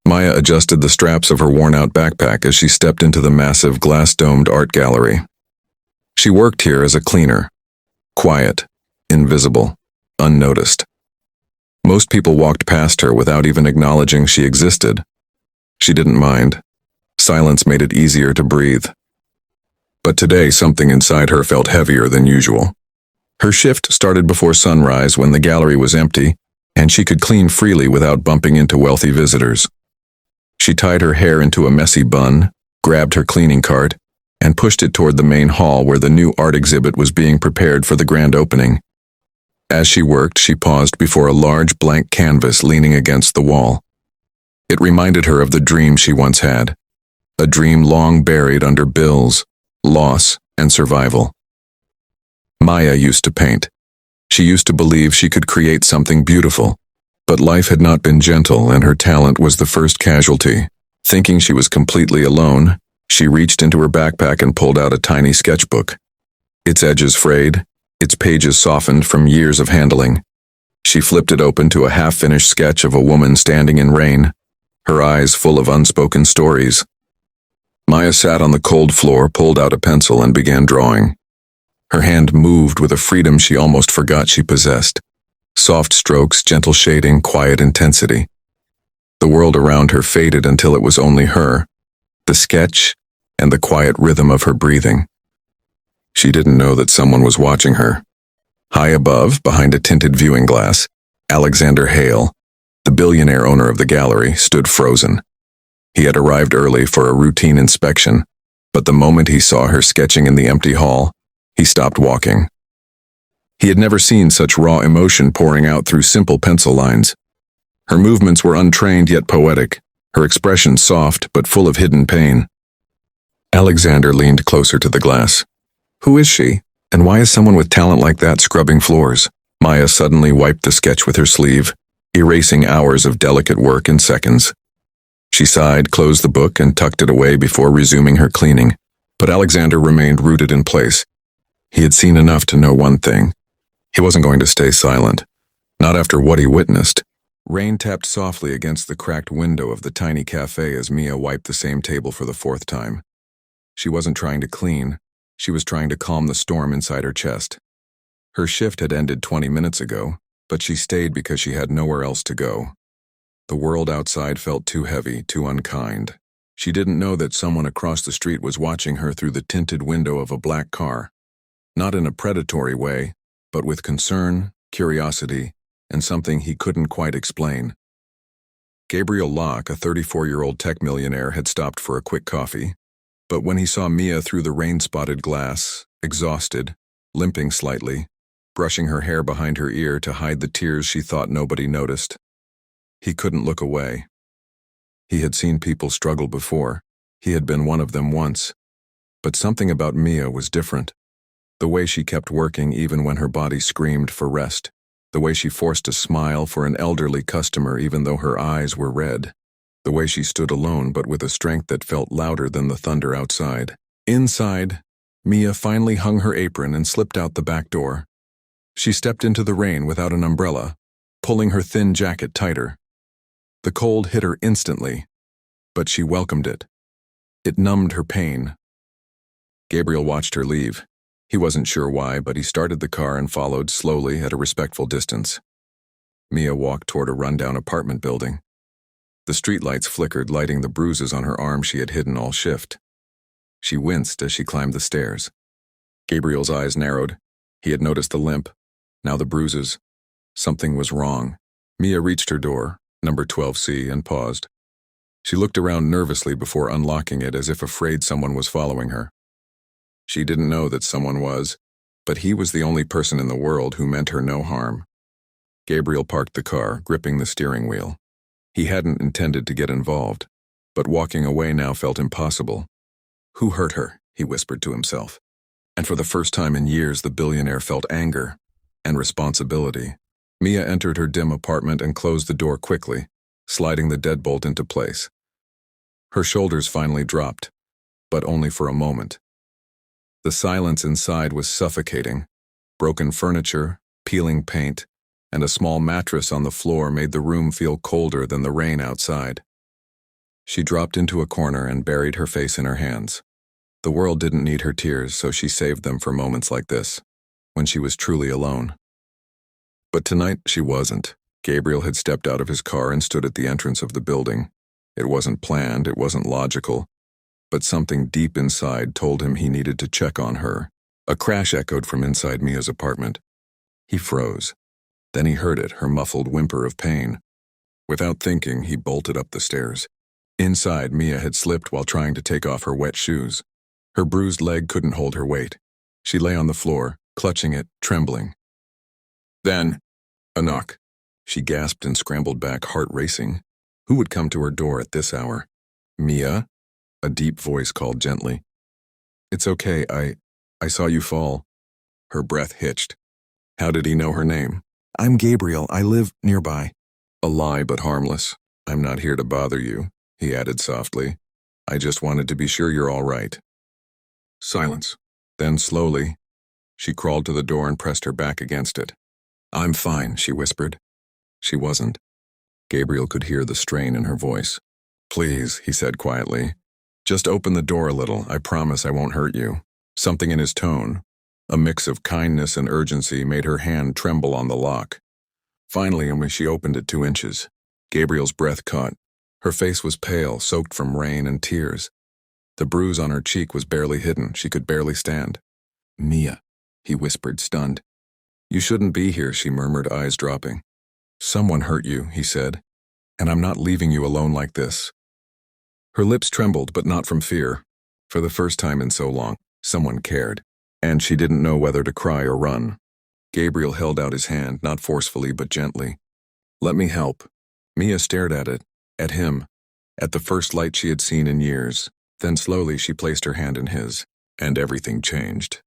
Maya adjusted the straps of her worn-out backpack as she stepped into the massive glass-domed art gallery. She worked here as a cleaner. Quiet, invisible, unnoticed. Most people walked past her without even acknowledging she existed. She didn't mind. Silence made it easier to breathe. But today something inside her felt heavier than usual. Her shift started before sunrise when the gallery was empty, and she could clean freely without bumping into wealthy visitors. She tied her hair into a messy bun, grabbed her cleaning cart, and pushed it toward the main hall where the new art exhibit was being prepared for the grand opening. As she worked, she paused before a large blank canvas leaning against the wall. It reminded her of the dream she once had, a dream long buried under bills, loss, and survival. Maya used to paint. She used to believe she could create something beautiful, but life had not been gentle and her talent was the first casualty. Thinking she was completely alone, she reached into her backpack and pulled out a tiny sketchbook. Its edges frayed, its pages softened from years of handling. She flipped it open to a half-finished sketch of a woman standing in rain, her eyes full of unspoken stories. Maya sat on the cold floor, pulled out a pencil, and began drawing. Her hand moved with a freedom she almost forgot she possessed. Soft strokes, gentle shading, quiet intensity. The world around her faded until it was only her, the sketch, and the quiet rhythm of her breathing. She didn't know that someone was watching her. High above, behind a tinted viewing glass, Alexander Hale, the billionaire owner of the gallery, stood frozen. He had arrived early for a routine inspection, but the moment he saw her sketching in the empty hall, he stopped walking. He had never seen such raw emotion pouring out through simple pencil lines. Her movements were untrained yet poetic, her expression soft but full of hidden pain. Alexander leaned closer to the glass. Who is she, and why is someone with talent like that scrubbing floors? Maya suddenly wiped the sketch with her sleeve, erasing hours of delicate work in seconds. She sighed, closed the book, and tucked it away before resuming her cleaning. But Alexander remained rooted in place. He had seen enough to know one thing. He wasn't going to stay silent, not after what he witnessed. Rain tapped softly against the cracked window of the tiny cafe as Mia wiped the same table for the fourth time. She wasn't trying to clean. She was trying to calm the storm inside her chest. Her shift had ended 20 minutes ago, but she stayed because she had nowhere else to go. The world outside felt too heavy, too unkind. She didn't know that someone across the street was watching her through the tinted window of a black car. Not in a predatory way, but with concern, curiosity, and something he couldn't quite explain. Gabriel Locke, a 34-year-old tech millionaire, had stopped for a quick coffee, but when he saw Mia through the rain-spotted glass, exhausted, limping slightly, brushing her hair behind her ear to hide the tears she thought nobody noticed, he couldn't look away. He had seen people struggle before. He had been one of them once. But something about Mia was different. The way she kept working even when her body screamed for rest. The way she forced a smile for an elderly customer even though her eyes were red. The way she stood alone but with a strength that felt louder than the thunder outside. Inside, Mia finally hung her apron and slipped out the back door. She stepped into the rain without an umbrella, pulling her thin jacket tighter. The cold hit her instantly, but she welcomed it. It numbed her pain. Gabriel watched her leave. He wasn't sure why, but he started the car and followed slowly at a respectful distance. Mia walked toward a rundown apartment building. The streetlights flickered, lighting the bruises on her arm she had hidden all shift. She winced as she climbed the stairs. Gabriel's eyes narrowed. He had noticed the limp, now the bruises. Something was wrong. Mia reached her door, number 12C, and paused. She looked around nervously before unlocking it as if afraid someone was following her. She didn't know that someone was, but he was the only person in the world who meant her no harm. Gabriel parked the car, gripping the steering wheel. He hadn't intended to get involved, but walking away now felt impossible. Who hurt her? He whispered to himself. And for the first time in years, the billionaire felt anger and responsibility. Mia entered her dim apartment and closed the door quickly, sliding the deadbolt into place. Her shoulders finally dropped, but only for a moment. The silence inside was suffocating. Broken furniture, peeling paint, and a small mattress on the floor made the room feel colder than the rain outside. She dropped into a corner and buried her face in her hands. The world didn't need her tears, so she saved them for moments like this, when she was truly alone. But tonight she wasn't. Gabriel had stepped out of his car and stood at the entrance of the building. It wasn't planned, it wasn't logical, but something deep inside told him he needed to check on her. A crash echoed from inside Mia's apartment. He froze. Then he heard it, her muffled whimper of pain. Without thinking, he bolted up the stairs. Inside, Mia had slipped while trying to take off her wet shoes. Her bruised leg couldn't hold her weight. She lay on the floor, clutching it, trembling. Then, a knock. She gasped and scrambled back, heart racing. Who would come to her door at this hour? Mia? A deep voice called gently. It's okay, I saw you fall. Her breath hitched. How did he know her name? I'm Gabriel, I live nearby. A lie, but harmless. I'm not here to bother you, he added softly. I just wanted to be sure you're all right. Silence. Then slowly, she crawled to the door and pressed her back against it. I'm fine, she whispered. She wasn't. Gabriel could hear the strain in her voice. Please, he said quietly. Just open the door a little, I promise I won't hurt you. Something in his tone, a mix of kindness and urgency, made her hand tremble on the lock. Finally, when she opened it 2 inches, Gabriel's breath caught. Her face was pale, soaked from rain and tears. The bruise on her cheek was barely hidden. She could barely stand. Mia, he whispered, stunned. You shouldn't be here, she murmured, eyes dropping. Someone hurt you, he said, and I'm not leaving you alone like this. Her lips trembled, but not from fear. For the first time in so long, someone cared, and she didn't know whether to cry or run. Gabriel held out his hand, not forcefully but gently. Let me help. Mia stared at him, at the first light she had seen in years. Then slowly she placed her hand in his, and everything changed.